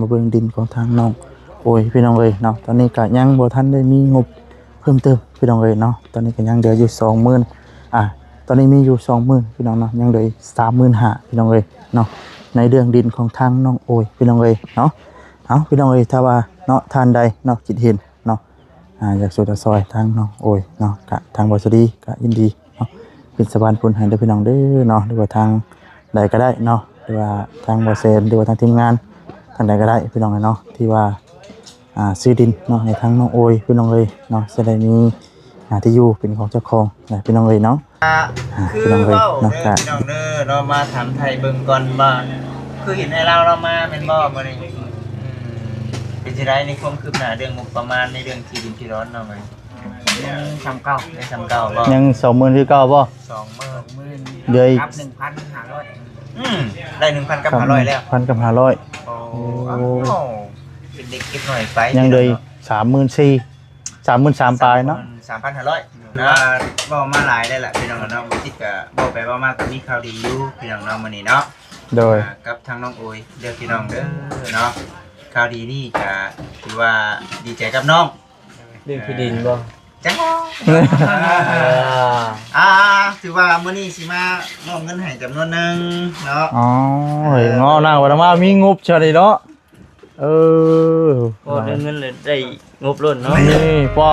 มาเบิ่งดินของทางน้องโอ้ยพี่น้องเอ้ยเนาะตอนนี้ก็ยังบ่ทันได้มีงบเพิ่มเติมพี่น้องเอ้ยเนาะตอนนี้ก็ยังเหลืออยู่20,000ตอนนี้มีอยู่20,000พี่น้องเนาะยังเหลือ35,000พี่น้องเอ้ยเนาะในเรื่องดินของทางน้องโอ้ยพี่น้องเอ้ยเนาะเอาพี่น้องเอ้ยถ้าว่าเนาะท่านใดเนาะคิดเห็นเนาะอยากช่วยซอยทางน้องโอ้ยเนาะกะทางบ่สดีก็ยินดีเนาะเป็นสะพานบุญให้เด้อพี่น้องเด้อเนาะหรือว่าทางใดก็ได้เนาะหรือว่าทางบ่เซนหรือว่าทางทีมงานทางใดก็ได้พี่น้องเนาะที่ว่าซื้อดินเนาะให้ทางน้องโอ้ยพี่น้องเอ้ยเนาะจะได้มีที่อยู่เป็นของเจ้าของนะพี่น้องเอ้ยเนาะคือเว้าเด้อพี่น้องเด้อเรามาถามไทยเบิ่งก่อนว่าคือเห็นให้เรามาแม่นบ่มื้อนี้เป็นจังได๋ในความคืบหน้าเรื่องงบประมาณในเรื่องที่ดินที่ร้อนเนาะมื้อนี้ยังทำเก่าได้ทำเก่าบ่ยัง20,000คือเก่าบ่20,000เดือนครับ 1,500ได้ 1,000 กับ 500แล้ว1,000 กับ 500โอ้เป็นเด็กเก็บหน่อยไปยังเลย34,000 33,000ปลายเนาะ 3,500นะบ่มาหลายได้ล่ะพี่น้องเนาะบ่คิดก็บ่ไปบ่มาก็มีข่าวดีอยู่พี่น้องเนาะมื้อนี้เนาะโดยกับทางน้องโอยเด้อพี่น้องเด้อเนาะข่าวดีนี่ก็ถือว่าดีใจกับน้องเรื่องที่ดินบ่จังถือว่ามื้อนี้สิมามอบเงินให้จำนวนนึงเนาะอ๋อเฮ้ยงอหน้าว่ามามีงบเฉยเนาะพอได้เงินเลยได้งบล้นเนาะนี่ป้อ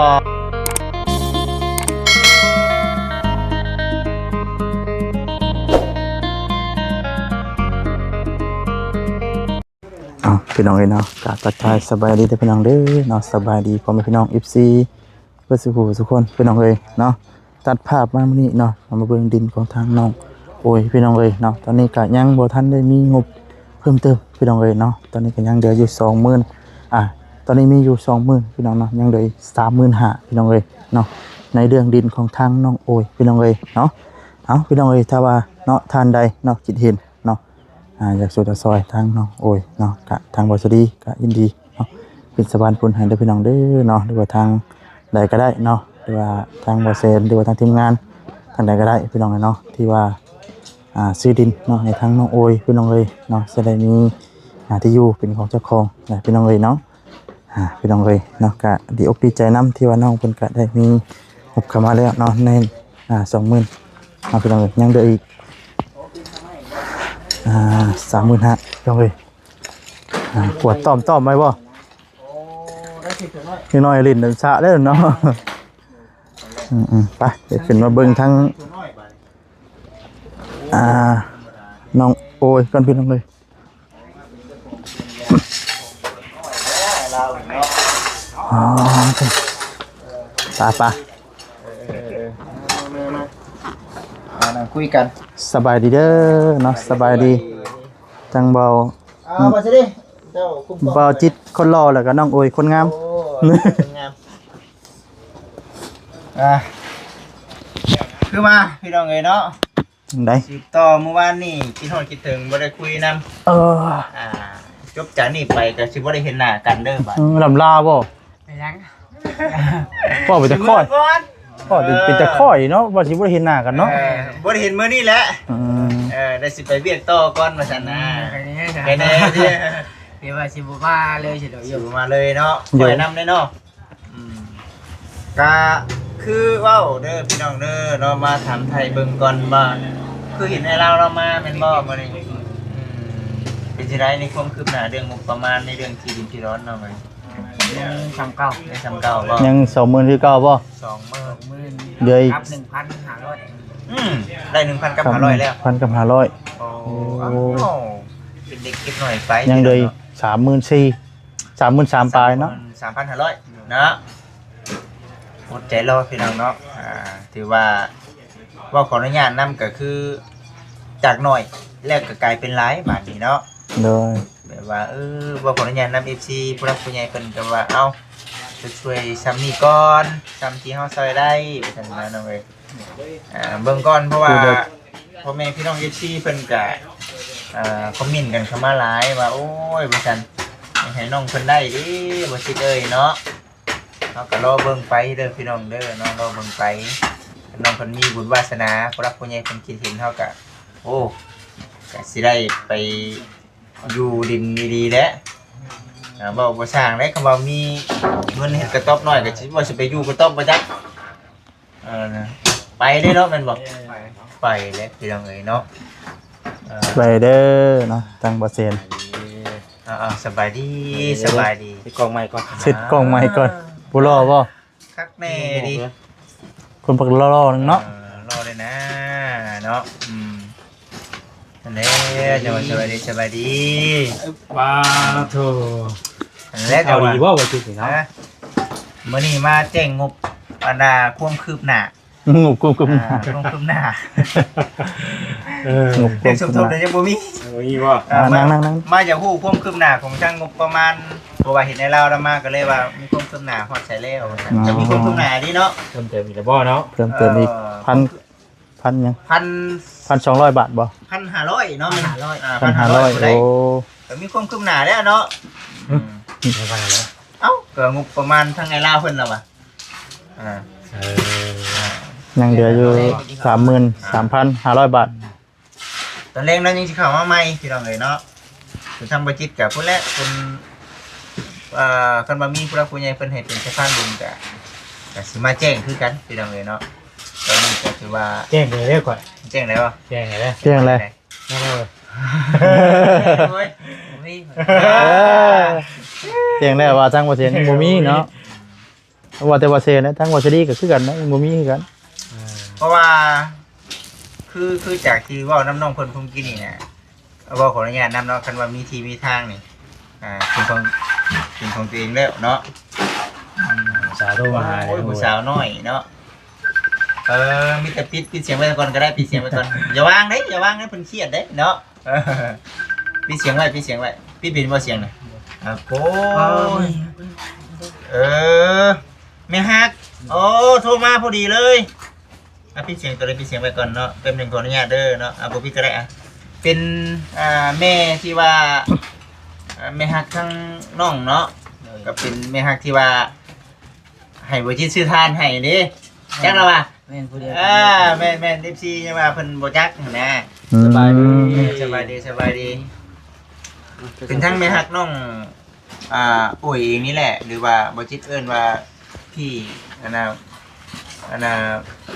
พี่น้องเอ้ยเนาะกราบทักทายสบายดีเด้อพี่น้องเด้อเนาะสบายดีพ่อแม่พี่น้อง FC เพื่อนทุกคนพี่น้องเอ้ยเนาะตัดภาพมามื้อนี้เนาะมาเบิ่งดินของทางน้องโอ้ยพี่น้องเอ้ยเนาะตอนนี้ก็ยังบ่ทันได้มีงบเพิ่มเติมพี่น้องเอ้ยเนาะตอนนี้ก็ยังเหลืออยู่20,000ตอนนี้มีอยู่20,000พี่น้องเนาะยังเหลือ35,000พี่น้องเอ้ยเนาะในเรื่องดินของทางน้องโอ้ยพี่น้องเอ้ยเนาะเอาพี่น้องเอ้ยถ้าว่าเนาะท่านใดเนาะคิดเห็นเนาะอยากช่วยซอยทางน้องโอ้ยเนาะกะทางบ่สดีก็ยินดีเนาะเป็นสะพานบุญให้เด้อพี่น้องเด้อเนาะหรือว่าทางใดก็ได้เนาะหรือว่าทางบ่เซนหรือว่าทางทีมงานทางใดก็ได้พี่น้องเนาะที่ว่าซื้อดินเนาะให้ทางน้องโอ้ยพี่น้องเอ้ยเนาะจะได้มีที่อยู่เป็นของเจ้าของนะพี่น้องเอ้ยเนาะพี่น้องเอ้ยเนาะก็ดีอกดีใจนํที่ว่าน้องเพิ่นก็ได้มีงบเข้ามาแล้วเนาะใน20,000พี่น้องเอ้ยยังเหลืออีก35,000พี่น้องเอ้ยปวดต้อมไหมบ่พี่น้อยลิ้นสะเด้อเนาะไปเดี๋ยวขึ้นมาเบิ่งทั้งน้องโอ้ยก่อนพี่น้องเลยป่ะคุยกันสบายดีเด้อเนาะสบายดีจังเบามาสิดิเจ้าเบาจิตคนรอแล้วก็น้องโอ้ยคนงามคือมาพี่น้องเอ้ยเนาะได้สิต่อเมื่อวานนี่คิดฮอดคิดถึงบ่ได้คุยนำจบจากนี้ไปก็สิบ่ได้เห็นหน้ากันเด้อบัดลำลาบ่ไปยังพ่อเป็นตะค่อยพ่อเป็นตะค่อยเนาะว่าสิบ่ได้เห็นหน้ากันเนาะบ่ได้เห็นมื้อนี้แหละได้สิไปเวียกต่อก่อนว่าซั่นนะแค่นี้เดี๋ยวว่าสิบ่มาเลยสิเดี๋ยวอยู่มาเลยเนาะปล่อยนำได้เนาะก็คือเว้าเด้อพี่น้องเด้อเรามาถามไทยเบิ่งก่อนว่าคือเห็นให้เรามาแม่นบ่มื้อนี้เป็นจังได๋ในความคืบหน้าเรื่องงบประมาณในเรื่องที่ดินที่ร้อนเนาะมื้อยังทำเก่าได้ทำเก่าบ่ยัง20,000คือเก่าบ่20,000เดือนครับ 1,500ได้ 1,000 กับ 500แล้ว1,000 กับ 500โอ้เป็นเด็กเก็บหน่อยไปยังเลย34,000 ปลายเนาะ 3,500นะอดใจรอพี่น้องเนาะถือว่าขออนุญาตนำก็คือจากหน่อยแล้วก็กลายเป็นหลายบาทนี้เนาะโดยแบบว่าว่าขออนุญาตนำ FC ผู้รักผู้ใหญ่เพิ่นก็ว่าเอ้าจะช่วยซ้ำนี้ก่อนซ้ำที่เฮาซอยได้ว่าซั่นนะน้องเอ้ยเบิ่งก่อนเพราะว่าพ่อแม่พี่น้อง FC เพิ่นก็คอมเมนต์กันเข้ามาหลายว่าโอ้ยว่าซั่นให้น้องเพิ่นได้ดิบ่สิเอ้ยเนาะเฮาก็รอเบิ่งไปเด้อพี่น้องเด้อเนาะรอเบิ่งไปน้องเพิ่นมีบุญวาสนาผู้รักผู้ใหญ่เพิ่นคิดเห็นเฮาก็โอ้ก็สิได้ไปอยู่ดินดีๆแหละ เว้าบ่สร้างได้ก็ว่ามีเงินเฮ็ดกระต๊อบน้อยก็สิว่าสิไปอยู่กระต๊อบบ่จักนะไปได้เนาะแม่นบ่ไปแล้วพี่น้องเอ้ยเนาะ ไปเด้อเนาะทางบ่เซน สบายดีสบายดี ไปกองใหม่ก่อน เสร็จกล้องใหม่ก่อนบ่รอบ่ คักแน่ดิ คนปักรอๆนึงเนาะ รอเลยนะเนาะนั่นแหละจังหวัดสบายดีสบายดี ว้าโธ่ นั่นแหละจั เอา งหวัด ดีว่าจุดนี่เนาะ นะมื้อนี้มาแจ้งงบอันดาความคืบหน้า งูกุม ความคืบหน้า งู เด็กส กุ ม ม ทบเดี๋ยวยังบ่มี เอาอีว่า นั่ง มาจากฮู้ความคืบหน้าของทางงบประมาณเพราะว่าเห็นในเราแล้วมาก็เลยว่ามีความคืบหน้าฮอดใช้แล้วจะมีความคืบหน้าดีเนาะ เพิ่มเติมอีกแล้วบ่เนาะ เพิ่มเติมอีกพันยัง 1,200 บาทบ่ 1,500เนาะ1,500 1,500โอ้ ก็มีความคืบหน้าแล้วเนาะ ไม่ว่าแล้ว เอ้าก็งบประมาณทางไงลาวเพิ่นล่ะว่ะอ่า เออ ยังเหลืออยู่ 33,500 บาท ตอนแรกนั้นยังสิเข้ามาใหม่พี่น้องเอ้ยเนาะคือทำบัญชีกับพุ่นแหละเพิ่นคันว่ามีผู้รักผู้ใหญ่เพิ่นให้เป็นสะพานบุญก็สิมาแจ้งคือกันพี่น้องเอ้ยเนาะตอนนี้ก็ถือว่า แจ้งเลยเรียกก่อน แจ้งได้บ่ แจ้งเลย เที่ยงเลย นั่นเลย โอ้ยมี เที่ยงแล้วว่าทางบ่เซนยังบ่มีเนาะว่าแต่ว่าเซนนะทางว่าสิดีก็คือกันนะยังบ่มีคือกัน เพราะว่าคือจากที่เว้าน้ำน้องเพิ่นพุ่งกินนี่เนี่ยเว้าขออนุญาตนำเนาะคันว่ามีทีมีทางนี่เป็นของตัวเองแล้วเนาะ สาวโทรมาหา โอ้ยผู้สาวน้อยเนาะมีแต่ปิดเสียงไว้ก่อนก็ได้ปิดเสียงไว้ก่อนอย่าวางเด้อย่าวางเด้เพิ่นเครียดเด้เนาะปิดเสียงไว้ปิดเป็นบ่เสียงน่ะโอ้ยแม่ฮักโอ้โทรมาพอดีเลยปิดเสียงตัวเลยปิดเสียงไว้ก่อนเนาะเป็นหนึ่งขออนุญาตเด้อเนาะบ่ปิดก็ได้เป็นแม่ที่ว่าแม่ฮักทั้งน้องเนาะก็เป็นแม่ฮักที่ว่าให้บ่จิตซื้อทานให้เด้จักแล้วว่า แม่นผู้เดียว แม่นFC ยังว่าเพิ่นบ่จักนะ สบายดี สบายดีเป็นทั้งแม่ฮักน้องป่วยเองนี่แหละหรือว่าบ่จิตเอิ้นว่าพี่อันน่ะ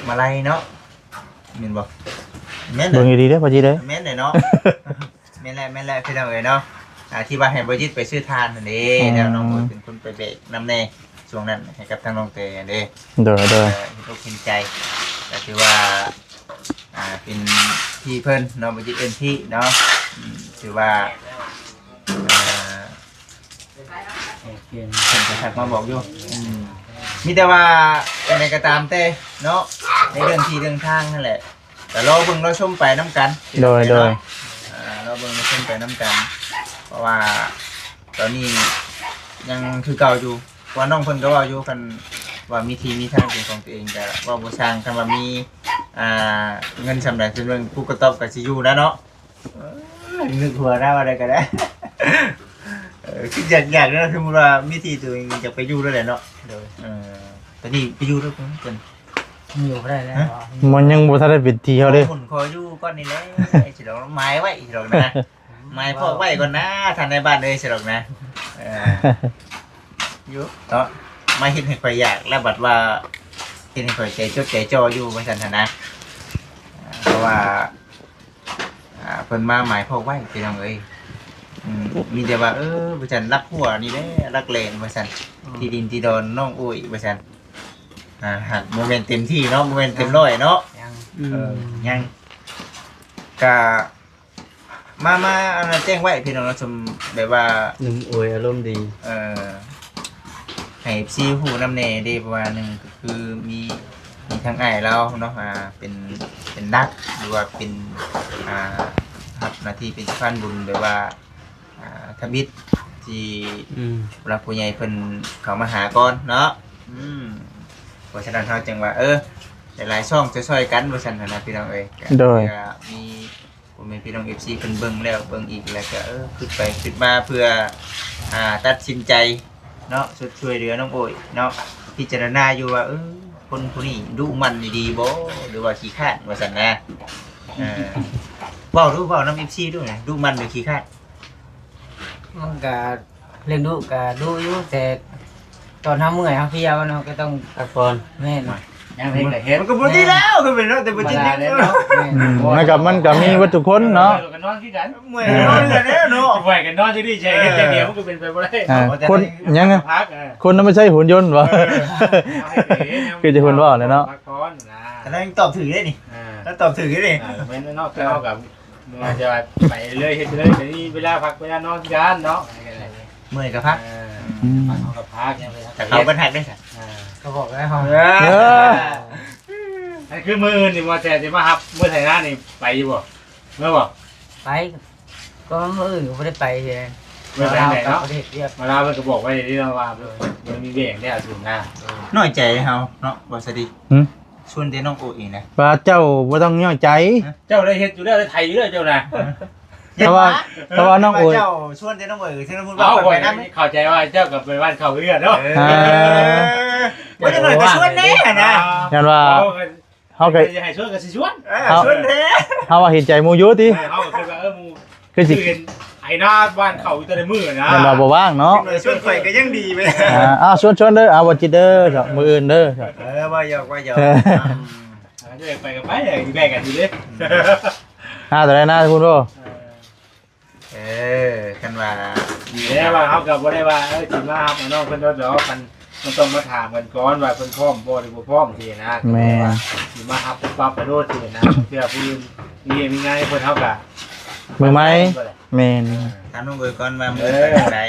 มาไล่เนาะแม่นบ่แม่น เบิ่งดีๆเด้อบ่จีเด้อ แม่นเลยเนาะ แม่นแหละพี่น้องเอ้ยเนาะที่ว่าให้บ่จิตไปซื้อทานนั่นเด้แล้วน้องป่วยเป็นคนไปเบรกนำแน่ช่วงนั้นให้กับทางน้องเตเด้ เด้อ เห็นใจก็ถือว่าเป็นพี่เพิ่นเนาะบ่จิตเป็นพี่เนาะถือว่าเพิ่นก็ทักมาบอกอยู่มีแต่ว่าอะไรก็ตามแต่เนาะในเรื่องที่เรื่องทางนั่นแหละแต่รอเบิ่งรอชมไปน้ำกัน โดย รอเบิ่งรอชมไปน้ำกัน เพราะว่าตอนนี้ยังคือเก่าอยู่ว่าน้องเพิ่นก็ว่าอยู่กันว่ามีทีมีทางเป็นของตัวเองแต่ว่าบ่สร้างคันว่ามีเงินสำหรับจำนวนผู้กระทบก็สิอยู่นะเนาะนึกหัวได้ว่าได้ก็ได้ คืออยากนะสมมุติว่ามีที่ตัวเองอยากไปอยู่ด้วยแหละเนาะตอนนี้ไปอยู่ด้วยเพิ่น อยู่ได้แล้ว มันยังบ่ทันได้เป็นที่เฮาเด้ คนขออยู่ก่อนนี่แหละสิดอกไม้ไว้สิดอกนะไม้พอกไว้ก่อนนะทางในบ้านเลยสิดอกนะอยู่เนาะมาเฮ็ดให้ข่อยอยากแล้วบัดว่าเฮ็ดให้ข่อยใจจดใจจ่ออยู่ว่าซั่นนะเพราะว่าเพิ่นมาหมายพอกไว้พี่น้องเอ้ยมีแต่ว่าว่าซั่นรักหัวนี่แหละรักแลนว่าซั่นที่ดินที่ดอนน้องอุ้ยว่าซั่นหักโมเมนต์เต็มที่เนาะโมเมนต์เต็มร้อยเนาะยังก็มาอันนั้นแจ้งไว้พี่น้องเราชมแบบว่า หนุ่มอวยอารมณ์ดี ให้ซีหูน้ำเนเด้เพราะว่าหนึ่งก็คือมีทั้งไอ้เราเนาะเป็นนักหรือว่าเป็นรับหน้าที่เป็นสะพานบุญแบบว่าทบิดที่รับผู้ใหญ่เพิ่นเขามาหาก่อนเนาะเพราะฉะนั้นเขาจึงว่าหลายๆช่องจะช่วยกันว่าซั่นนะพี่น้องเอ้ยมีผมเป็นพี่น้อง FC เพิ่นเบิ่งแล้วเบิ่งอีกแล้วก็ขึ้นไปขึ้นมาเพื่อตัดสินใจเนาะช่วยเหลือน้องโอยเนาะพิจารณาอยู่ว่าคนผู้นี้ดูมันดีบ่หรือว่าขี้คร้านว่าซั่นนะเว้าน้ำ FC ด้วยนะดูมันหรือขี้คร้าน มันก็ เลี้ยงดูก็ดูอยู่แต่ตอนทำเมื่อยครับพี่ยาวเนาะก็ต้อง พักผ่อน แม่น ยังเฮ็ดก็เฮ็ด มันก็บ่ดีแล้วก็เป็นเนาะแต่บ่จริง ธรรมดาเลยเนาะ แม่น มันก็มีวัตถุคนเนาะ กันนอนคือกัน เมื่อยนอนเลยเนาะ ไหวกันนอนที่นี่ใช่เฮ็ดอย่างเดียวมันก็เป็นไปบ่ได้ คนยังไง พัก คนนั้นไม่ใช่หุ่นยนต์วะ คือจะคนว่าเลยเนาะ พักผ่อนนะ แต่นั้นตอบถือได้นี่แล้วตอบถือได้นี่ แม่นเนาะคือเอากับมันจะไปเรื่อยเฮ็ดไปเรื่อยแต่นี่เวลาพักเวลานอนกันเนาะ เมื่อยก็พัก พักเอากับพักยังไป แต่เขาบรรทัดได้สิ ก็บอกแล้วครับ อันคือมื้ออื่นนี่ว่าแต่สิมาฮับมื้อไทยหน้านี่ไปอยู่บ่เมื่อบ่ ไปก็มื้ออื่นก็บ่ได้ไปเลย ไม่ไปไหนเนาะ ประเทศเรียบ มาลาเพิ่นก็บอกไว้ที่เราว่ามันมีเบี่ยงได้สูงหน้า น้อยใจเฮาเนาะบ่สดี หืม ชวนเดน้องโออีกนะ ว่าเจ้าบ่ต้องย่อใจ เจ้าได้เฮ็ดอยู่แล้วได้ไทยอยู่แล้วเจ้าน่ะ แต่ว่าน้องโอย เจ้าชวนเดน้องโอที่เราพูด เอา ว่า ไว้ ไป นะ นำ เข้าใจว่าเจ้ากับไปบ้านเขาเอื้อนเนาะ บ่ได้หน่อยก็ชวนแน่นะ ยันว่าเฮาก็ จะให้ชวนก็สิชวน ชวนแท้ เฮาว่าเห็นใจหมู่อยู่ติ เฮาก็คือว่าหมู่ คือสิ เห็นไอ้หน้าบ้านเขาอยู่แต่ในมือนะ ยันว่าบ่ว่างเนาะ ชวนข่อยก็ยังดีไป ชวนเด้อบ่จิเด้อครับมื้ออื่นเด้อครับ ว่าหยอกว่าหยอก จะไปกับไปแบ่งกันดีเด้ แต่ได้นะคุณโต กันว่า ดีแล้วว่าเฮาก็บ่ได้ว่าสิมาครับน้องเพิ่นเนาะมันต้องมาถามกันก่อนว่าเพิ่นพร้อมบ่หรือบ่พร้อมสินะ แม่ สิมาฮับปั๊บไปโดดสินะเพื่อผู้มีงานเพิ่นเฮาก็ มือไม้แม่น ถามน้องโอยก่อนว่ามื้อไหน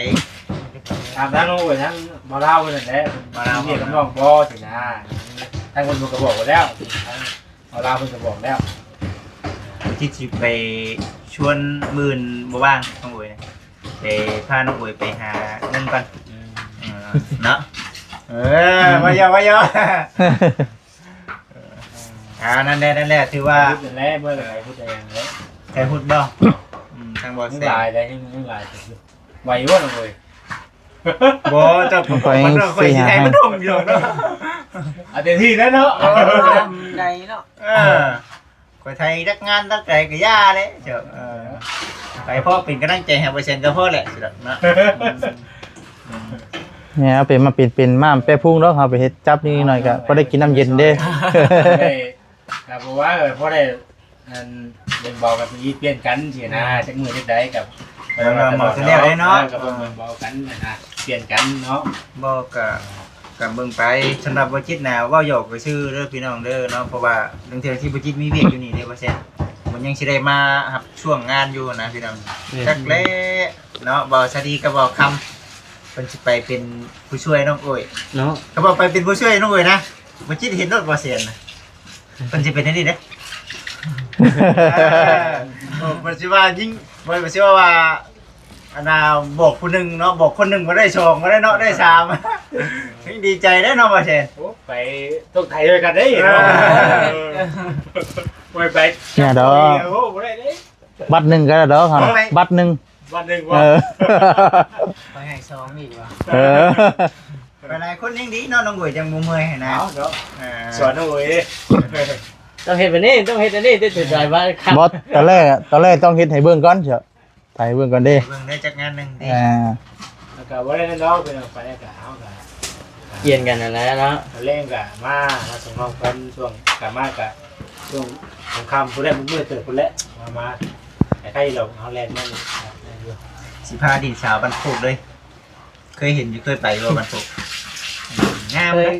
ถามทางโน้นทั้งบ่เล่าเพิ่นนั่นแหละเรียกกับน้องบ่สินะทางเพิ่นก็บอกไว้แล้วทางบ่เล่าเพิ่นก็บอกแล้ว ที่สิไปชวนมื่นบ่ว่างน้องโอยนะไปพาน้องโอยไปหาเงินก่อนเนาะว่าหยอกว่าหยอกนั่นแหละถือว่า พูดแล้วเมื่อไหร่พูดอย่างนี้ แค่พูดบ่ทางบ่ ทั้ง แซ่ หลายได้ทั้งหลายไหวว่าเลย บ่เจ้าผมมันค่อยสิให้มันดมอยู่เนาะ เอาเต็มที่แล้วเนาะ ทำใดเนาะ ข่อยไทยรักงานรักใจก็ย่าเลยเจ้าไปพ่อเป็นกำลังใจให้เปอร์เซ็นต์ก็พอแหละสิดอกเนาะ เนี่ยเอาเป็นมาเป็นม่ามแป้พุงเนาะเฮาไปเฮ็ดจับนี่หน่อยก็บ่ได้กินน้ำเย็นเด้ ครับเพราะว่าเพราะได้นั่นเป็นเบากับยีเปลี่ยนกันสินะจักมือจักได้กับกับเบากันนะเปลี่ยนกันเนาะ บ่ก็เบิ่งไปสำหรับบ่จิตนะเว้าหยอกก็ชื่อเด้อพี่น้องเด้อเนาะเพราะว่าบางเทื่อที่บ่จิตมีเวียกอยู่นี่เด้อว่าแซ่นมันยังสิได้มารับช่วงงานอยู่นะพี่น้องจักแลเนาะบ่สดีก็บ่คำเพิ่นสิไปเป็นผู้ช่วยน้องโอ้ย เนาะ เขาบอกไปเป็นผู้ช่วยน้องโอ้ยนะบ่จิตเห็นรถบ่แซ่นนะเพิ่นสิเป็นอันนี้เด้บ่สิว่ายิ่งบ่สิว่าอันน่ะบอกผู้หนึงเนาะบอกคนหนึงบ่ได้สองบ่ได้เนาะได้สามยิ่งดีใจเด้อเนาะบ่แซ่น ไปต้องไทยด้วยกันได้เนาะไปไป เนี่ยดอก โอ้บ่ได้เด้ บัตรหนึงก็ได้ดอกครับบัตรหนึง วันนึง เอ ว่า อ ไปให้ซองอีกว่ะ เออ ไปหลายคนยังดีเนาะน้องโอ้ยจังบ่เมื่อยให้นะ เอาเนาะสอนเอาไว้ ต้องเฮ็ดแบบนี้ต้องเฮ็ดอันนี้ได้ใจว่าครับ บอสตอนแรกต้องเฮ็ดให้เบิ่งก่อนเถอะไปเบิ่งก่อนเด้ เบิ่งได้จักงานหนึงดิ แล้วก็บ่ได้นั่นเนาะเป็นไปแล้วก็เอาก็ เปลี่ยนกันนั่นแหละเนาะ เล่นก็มาส่งน้องเพิ่นช่วงก็มาก็ช่วงสงครามผู้แรกมื้อเติบพุ่นแหละมาใกล้ๆเราเฮาแลนด์นั่น สิพาดินสาวบันโคกเลย เคยเห็นอยู่เคยไปบ่บันโคกงาม เค เลย ย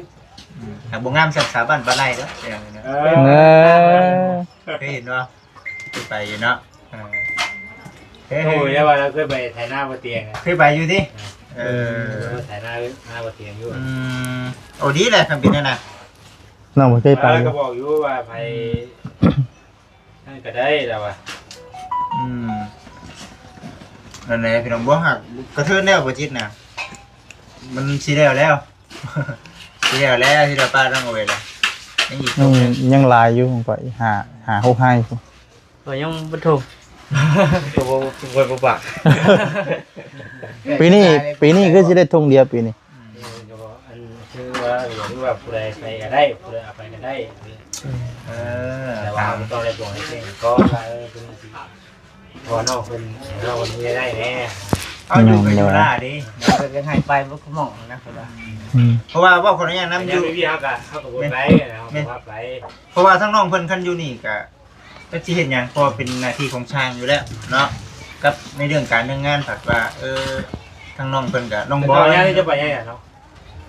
หากบ่งามสักสาวบ้านบ่ไล่เด้ออย่างนี้นะ เออ เคยเห็นบ่เคยไปอยู่เนาะเคย โอ้ยแล้วว่าเราเคยไปไถนาบ่เตียง เคยไปอยู่ติเออ ไถนาบ่เตียงอยู่ โอ้ดีแหละทำเป็นนั่นน่ะ น้องบ่เคยไป ก็บอกอยู่ว่าไปนั่นก็ได้แล้วว่า นั่นแหละพี่น้องบ่หักกระเทือนแล้วบ่จิตน่ะมันสิแล้วแล้ว สิแล้วแล้วที่เราป้าต้องเอาไว้ล่ะยังอีก ยังหลายอยู่ของไปหา6ให้ ก็ยังบ่ถูกก็บ่ปาก ปีนี้คือสิได้ทงเดียวปีนี้ ก็บอกอันคือว่าอย่างที่ว่าผู้ใดไปก็ได้ผู้ใดเอาไปก็ได้ แต่ว่าต้องได้บอกให้เก่งก็เป็นสิพอนอกเป็นเราคนนี้ได้แน่ เอาอยู่กับอยู่ล่าดิ เดี๋ยวให้ไปบ่ก็มองนะพุ่นว่า เพราะว่าคนนี้น้ำอ ยัง ยู่ มีพี่เขาก็วนไปนะครับว่าไป เพราะว่าทั้งน้องเพิ่นคันอยู่นี่ก็สิเห็นหยังพอเป็นหน้าที่ของช่างอยู่แล้วเนาะกับในเรื่องการเรื่องงานผัดว่าทั้งน้องเพิ่นก็น้อง แต่ บ ก่ อ อน ย หน้านี้จะไปยังไงเนาะ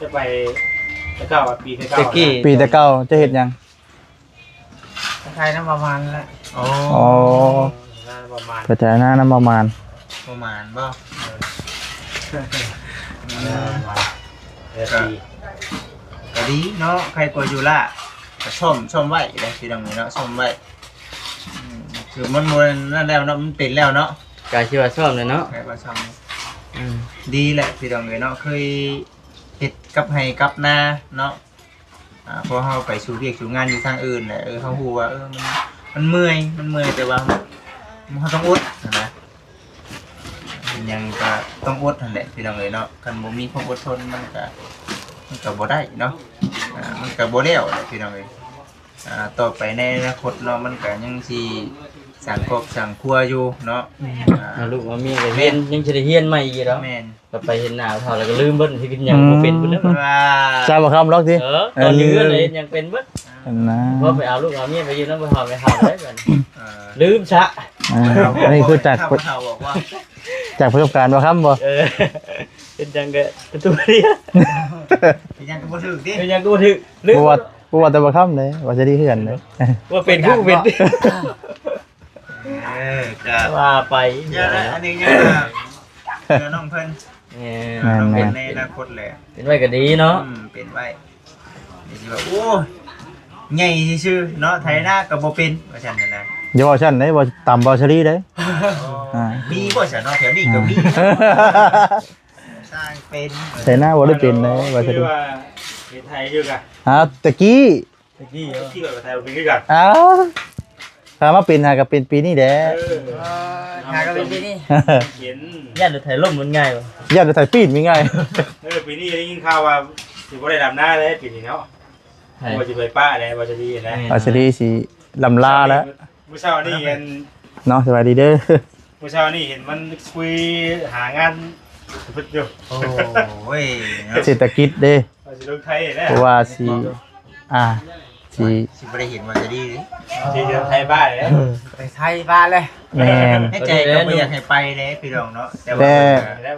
จะไปตะเก้าปีตะเก้า ตะกี้ ปีแต่เก่าจะเฮ็ดหยัง ไทยน้ำประมาณละ อ๋อ อ๋อ ประมาณ กระจายหน้าน้ำประมาณ ประมาณบ่ ปี ก็ดีเนาะใครกลัวอยู่ล่ะก็ชมไว้ได้พี่น้องเนาะชมไว้คือมันนั่นแล้วเนาะมันเป็นแล้วเนาะ กายชื่อว่าชอบเลยเนาะ ใครว่าชมดีแหละพี่น้องเนาะเคยเฮ็ดกับให้กับนาเนาะพอเฮาไปสู่เวียกสู่งานอยู่ทางอื่นแหละเฮาฮู้ว่ามันเมื่อยแต่ว่าเฮาต้องอดนะยังก็ต้องอดนั่นแหละพี่น้องเนาะคันบ่มีความอดทนมันก็บ่ได้เนาะมันก็บ่แล้วแหละพี่น้องต่อไปในอนาคตเนาะมันก็ยังสิสร้างครอบสร้างครัวอยู่เนาะ เอาลูกเอาเมียก็เรียนยังสิได้เรียนใหม่อีกแล้ว แม่น ก็ไปเห็นหน้าเฒ่าแล้วก็ลืมเบิดที่กินหยังบ่เป็นเบิดแล้ว ว่า ทราบบ่คำล็อกสิ ตอนอยู่เลยยังเป็นเบิด นะ พอไปเอาลูกเอาเมียไปอยู่นำบ่เฒ่าได้บัดลืมซะ อันนี้คือจาก เฮาบอกว่า จากประสบการณ์บ่ครับบ่ เป็นจังก็ตัวเดียว ยังก็บ่ถูกดิ เป็นยังก็บ่ถึกลืม บ่ว่าแต่บ่คำเลยว่าจะดีคือกันเลย ว่าเป็นผู้เป็น ก็ ว่าไป เยอะแล้วอันนี้เยอะแล้วน้องเพิ่น น้องเป็นในอนาคตแหละ เป็นไว้ก็ดีเนาะ เป็นไว้นี่สิว่าโอ้ใหญ่ซื่อๆเนาะไทยหน้าก็บ่เป็นว่าซั่นน่ะนะ อย่าว่าฉันได้บ่ต่ำบ่ชรีได้ มีบ่ซั่นเนาะแถวนี้ก็มีสร้างเป็น ใส่หน้าบ่ได้เป็นเลยว่าชรี ว่าเป็นไทยอยู่กัน ตะกี้ ตะกี้ที่กับไทยเป็นกัน อ้าวถ้ามาเป็นหาก็เป็นปีนี้แหละ หาก็เป็นปีนี้ เห็น ย่านไทยล่มมันง่ายบ่ ญาติไทยปีนมีง่าย ปีนี้ได้ยินข่าวว่าสิบ่ได้ดำหน้าเลยปีนี้เนาะว่าจะไปป้าอะไรว่าจะดีนะ ว่าชรีสิลำลาแล้ว เมื่อเช้านี่เห็น เนาะสวัสดีเด้อ เมื่อเช้านี่เห็นมันคุยหางานพึ่งอยู่ โอ้ย เศรษฐกิจเด้ ว่าสิลงไทยแล้ว เพราะว่าสิสิ สิบ่ได้เห็นว่าจะดีเลย สิลงไทยบ้านแล้ว ไปไทยบ้านเลย แม่น ให้ใจก็บ่อยากให้ไปเด้พี่น้องเนาะแต่ว่า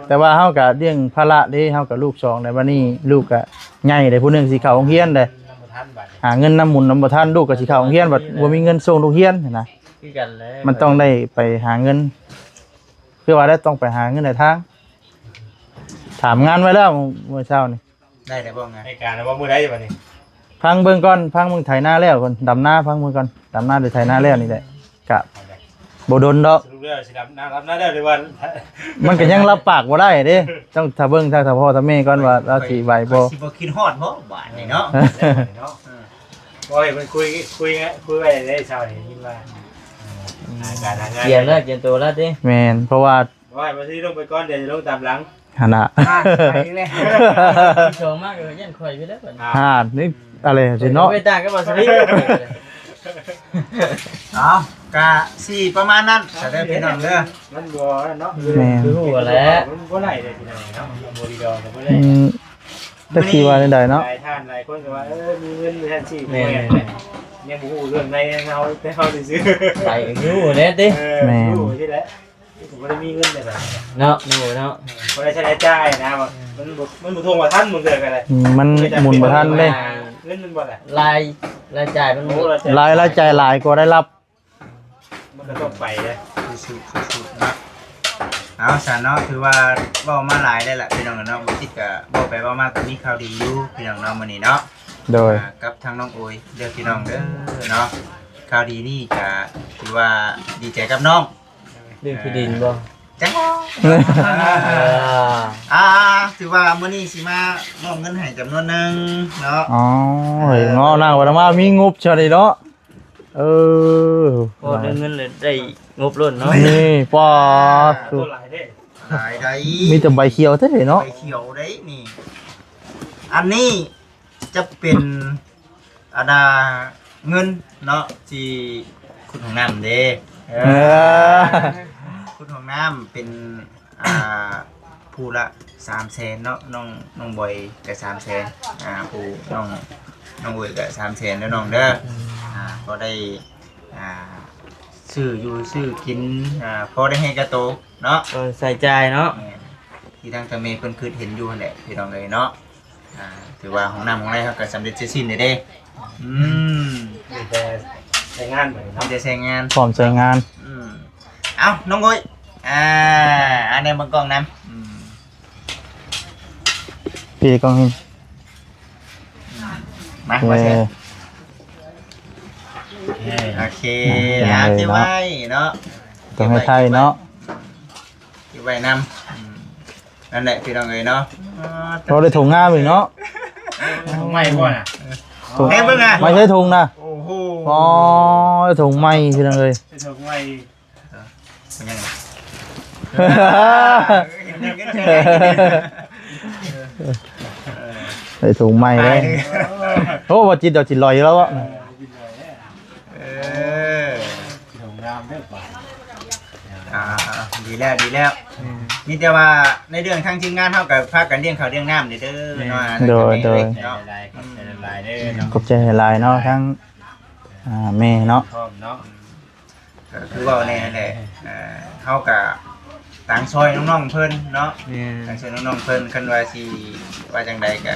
แต่ว่าเฮาก็เลี้ยงภาระเด้เฮาก็ลูกสองในวันนี้ลูกก็ใหญ่ได้ผู้หนึงสิเข้าโรงเรียนเด้ น้ำท่านบ้าน หาเงินนำหมุนนำบ่ทันลูกก็สิเข้าโรงเรียนบัดบ่มีเงินส่งโรงเรียนนะ คือกันแล้ว มันต้องได้ไปหาเงินคือว่าได้ต้องไปหาเงินในทางถามงานไว้แล้วเมื่อเช้านี่ ได้แต่บ่ไง ในการว่ามือได้บ้านี่ พังเบิ่งก่อนพังเบิ่งไถนาแล้วก่อนดำนาพังเบิ่งก่อนดำนาหรือไถนาแล้วนี่แหละกะบ่ดนดอก สรุปแล้วสิรับหน้าได้เลยวัน มันก็ยังรับปากบ่ได้เด้ต้องถ้าเบิ่งถ้าพ่อถ้าแม่ก่อนว่าเราสิไหวบ่ สิบ่คิดฮอดบ่บาดนี่เนาะ เนาะโอ้ยมันคุยไปได้เช้านี่ยินว่าการงาน เกียนแล้วเกียนตัวแล้วติ แม่นเพราะว่า ว่ามาที่ลงไปก่อนเดี๋ยวจะลงตามหลัง หั่นน่ะ ไปเลยชมมากเลยยันข่อยไปแล้วบัด นี่อะไรสิเนาะ ไปต่างกันบ่สิ เอากะสี่ประมาณนั้นจะได้พี่น้องเด้อ มันบัวเนาะ แม่น คือหัวแล้ว มันบัวไหลเลยทีเดียวเนาะบัวดีดอกับบัวไหล จักสิว่าได้เนาะ หลายท่านหลายคนก็ว่ามีเงินมีแทนที่แม่เนี่ยบูเรื่องในเขาซื้อ ไปอยู่แน่ติ ดูที่แล้วผมไม่ได้มีเงินเลยแบบ เนาะหนูเนาะ คนได้ใช้จ่ายนะมันบุทงว่าท่านมึงเกิดอะไร มันหมุนบ่ทันเด้ เงินมันบ่แหละ รายจ่ายมัน รายจ่ายหลายกว่าได้รับ มันก็ต้องไปเลย สุดๆนะเอาสารเนาะถือว่าเว้ามาหลายได้แหละพี่น้องเนาะบ่คิดก็บ่ไปเว้ามาก็มีข่าวดีอยู่พี่น้องเนาะมื้อนี้เนาะ โดย กับทางน้องโอยเด้อพี่น้องเด้อเนาะข่าวดีนี่ก็ถือว่าดีใจกับน้อง เรื่องที่ดินบ่ จังถือว่ามื้อนี้สิมามอบเงินให้จำนวนหนึงเนาะ อ๋อเฮ้ยงอหน้าว่ามามีงบเฉยเนาะพอได้เงินเลยได้งบล้นเนาะ นี่ปอ ตัวหลายเด้ หลายได้ มีแต่ใบเขียวเท่เนาะ ใบเขียวได้นี่ อันนี้จะเป็นอาดาเงินเนาะที่คุณของน้ำเด้คุณของน้ำเป็น ผู้ละ300,000เนาะน้องบอยก็300,000ผู้น้องเวยก็300,000แล้วน้องเด้อก็ได้ซื้ออยู่ซื้อกินพอได้ให้กระโตเนาะ ก็ใส่ใจเนาะ ที่ทางตะเมเพิ่นคือเห็นอยู่นั่นแหละพี่น้องเลยเนาะถือว่าของน้ำของไรเขาก็สำเร็จเสร็จสิ้นเลยเด้มีแต่ใช้งานไปเนาะ มีแต่ใช้งาน พร้อมใช้งาน เอ้าน้องก้อยอันนี้มันกล้องน้ำ พี่กองหิน มา เว้ ว่าเช่ ย โอเคเก็บไว้เนาะ ต้องให้ไทยเนาะ เก็บไว้น้ำนั่นแหละพี่น้องเลยเนาะ เราได้ถุงงามอีกเนาะ ไม่บ่น่ะ ถุง เฮ้ยมึงอ่ะ ไม่ใช่ถุงนะ โอ้โห อ๋อถุงไม้พี่น้องเลย จะถูกไม่ มันยังไงใส่ถุงไม้เลยโอ้ว่าจิตเดี๋ยวจิตลอยแล้วอ่ะ ถูกงามเด้อป่า ดีแล้วนี่แต่ว่าในเรื่องทางทีมงานเท่ากับพากันเลี้ยงข้าวเลี้ยงน้ำเด้อเนาะ โดย ลายเด้อเนาะ ขอบใจหลายเนาะทั้งแม่เนาะ พร้อมเนาะ คือว่าแน่แหละเท่ากับต่างซอยน้องๆเพิ่นเนาะ เนี่ย ต่างซอยน้องๆเพิ่นคันว่าสิว่าจังใดก็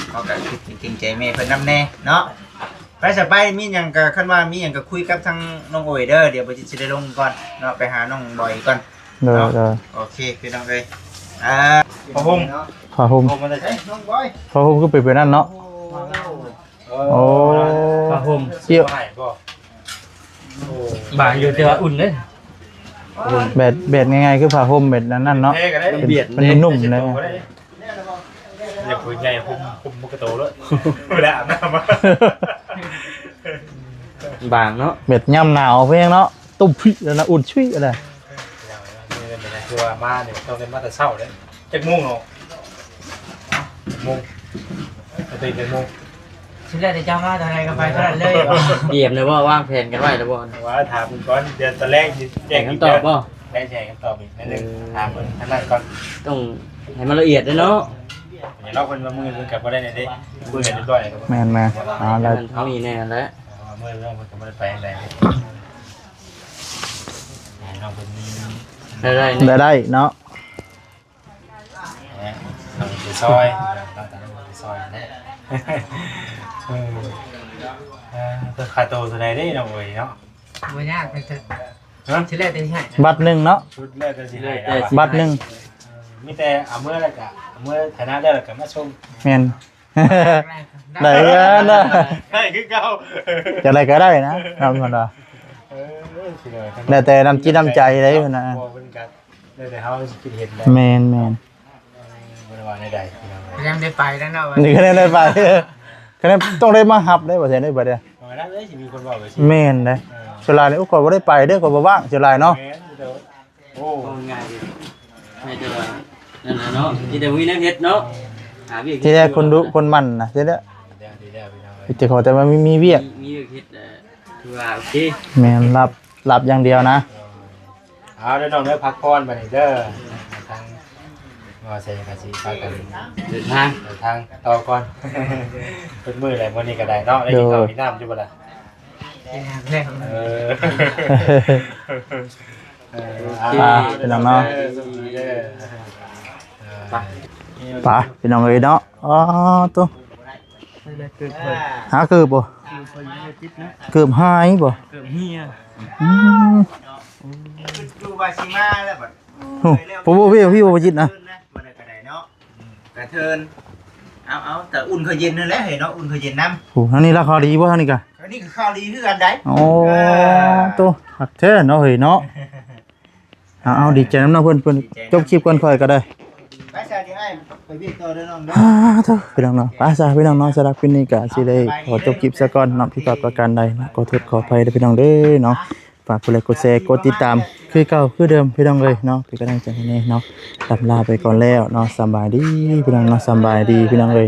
เขาก็คิดจริงใจแม่เพิ่นนำแน่เนาะไปสบายมีหยังก็คันว่ามีหยังก็คุยกับทางน้องโอยเด้อเดี๋ยวบ่สิได้ลงก่อนเนาะไปหาน้องบอยก่อน เด้อเด้อ โอเคพี่น้องเอ้ยพอพง ผ้าห่ม ผมมันจะใช้ น้องบอย ผ้าห่มก็เป็นนั่นเนาะโอ้ ผ้าห่ม เกี่ยว ให้บ่ บางอยู่แต่ว่าอุ่นเด้ เบ็ดง่ายๆคือผ้าห่มเบ็ดนั่นเนาะ เท่กันได้ เบียด มันนุ่มเลย อย่าคุยใหญ่ผมมุกกระโตเลยเวลาอาบน้ำมา บางเนาะ เบ็ดย่ำหนาวเพียงเนาะตุ้มพี่แล้วนะอุ่นชุยอะไร คือว่ามาเนี่ยต้องเป็นมาแต่เช้าเลยจักโมงเนาะโมงตื่นจักโมง ชิ้นแรกที่เจ้ามาทำอะไรกันไปเท่านั้นเลย เตรียมเลยว่าวางแผนกันไว้แล้วบ่ ว่าถามก่อนเดือนตะแรกแจ้ง คำตอบบ่ ได้แจ้งคำตอบอีกนิดนึงถามทางนั้นก่อน ต้องให้มันละเอียดด้วยเนาะ อย่าเล่าคนมามือมันกลับมาได้ในนี้มือกันเรียบร้อยครับ แมนมาแล้ว มันเขามีแน่แล้ว มือเรื่องมันก็ไม่ได้ไปอะไรเราเป็น ได้ๆนี่ ได้เนาะ ทางไปซอยเราแต่ไปซอยนะตัวคาโตตัวไหนได้เราเว้ยเนาะ ไม่ยากเลยชิ้นแรกที่ใช่ บัตรหนึ่งเนาะ ชุดแรกจะสิให้ บัตรหนึ่ง มีแต่เอาเมื่อไรกะเมื่อฐานะได้แล้วก็มาชม แมน ได้กันนะ ได้คือเก่า จะอะไรก็ได้นะทำมันว่าแต่แต่น้ำจิตน้ำใจเลยนะ เป็นกันแต่เขาคิดเห็นได้ แมน บริวารในใด ยังได้ไปแล้วเนาะ นี่ก็ได้ไปก็ได้ต้องได้มาหับได้บ่เสียได้บ่เด้อ ธรรมดาเลยสิมีคนบอกเลยสิ แมนเลยเวลาเนี่ยก็บ่ได้ไปเด้อก็บ่ว่างเวลาเนาะ โอ้ ก็ง่ายดีไม่จะว่านั่นแหละเนาะที่แต่มีน้ำเฮ็ดเนาะหาเวียก ที่แรกคนดุคนมันนะเด้อ ดีแล้วพี่น้อง จะขอแต่ว่ามีเวียก มีเวียกเฮ็ดคือว่าโอเค แมนรับอย่างเดียวนะ เอาเดี๋ยวน้องเด้อพักผ่อนไปเด้อทางว่าใส่กะสิพากัน เดินทาง เดินทางต่อก่อนเป็นมื้ออะไรมื้อนี้ก็ได้เนาะได้กินข้าวมีน้ำอยู่บ่ล่ะ แรก เออ เป็นน้องเนาะ ไป ไปเป็นน้องเลยเนาะอ๋อตัวหาเกือบบ่เกือบหายบ่ เกือบเฮีย ดูบาชิมาแล้วบัด ผมบ่พี่บ่จิตนะ บ่ได้กระไดเนาะกระเทินเอาแต่อุ่นเขาเย็นนั่นแหละเห็นเนาะอุ่นเขาเย็นน้ำ โอ้อันนี้ราคาดีบ่อันนี้กะ อันนี้คือข้าวดีคือกันได้ โอ้ตัวหักแท้เนาะเฮ้ยเนาะเอาดีใจน้ำเนาะเพิ่นจบคลิปก่อนค่อยก็ได้ ไปซะเดี๋ยวให้ไปเวียกต่อเด้อน้องเด้อ เถอะพี่น้องเนาะไปซะพี่น้องเนาะสำหรับคลิปนี้ก็สิได้ขอจบคลิปซะก่อนเนาะพี่ปัดประการใดนะขอโทษขออภัยเด้อพี่น้องเด้อเนาะฝากกดไลค์กดแชร์กดติดตามคือเก่าคือเดิมพี่น้องเลยเนาะเป็นกำลังใจให้แน่เนาะลาไปก่อนแล้วเนาะสบายดีพี่น้องเนาะสบายดีพี่น้องเลย